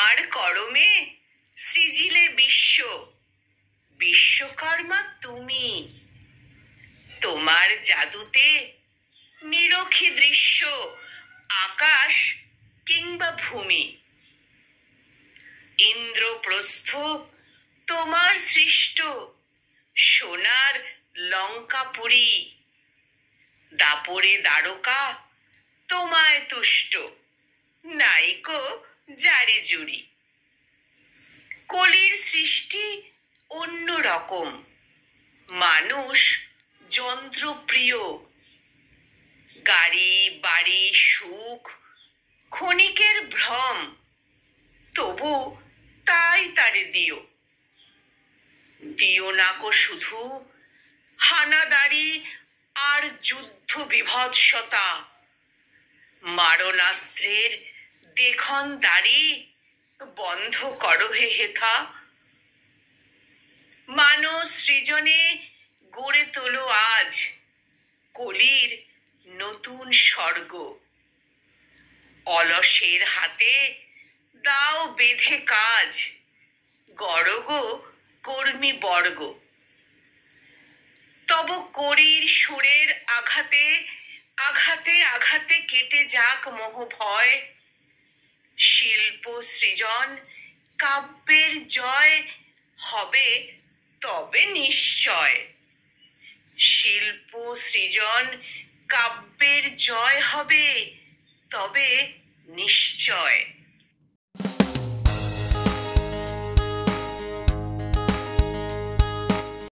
তোমার করমে সৃজিলে বিশ্ব, বিশ্বকর্মা তুমি। তোমার জাদুতে নিরখি দৃশ্য, আকাশ কিংবা ভূমি। ইন্দ্রপ্রস্থ তোমার সৃষ্ট, সোনার লঙ্কাপুরী। দাপরে দ্বারকা তোমায় তুষ্ট, নাইকো জারি জুড়ি। কলির সৃষ্টি অন্য রকম, মানুষ যন্ত্রপ্রিয়। গাড়ি বাড়ি সুখ ক্ষণিকের ভ্রম, তবু তাই তারে দিও। দিও নাকো শুধু হানাদারি আর যুদ্ধ বিভৎসতা। মারণাস্ত্রের দেখন দাড়ি বন্ধ করো হে হেথা। মানব সৃজনে গড়ে তোলো আজ কলির নতুন স্বর্গ। অলসের হাতে দাও বেঁধে কাজ, গড়গ কর্মী বর্গ। তব করির সুরের আঘাতে আঘাতে আঘাতে কেটে যাক মোহ ভয়। শিল্প সৃজন কাব্যের জয় হবে তবে নিশ্চয়। শিল্প সৃজন কাব্যের জয় হবে তবে নিশ্চয়।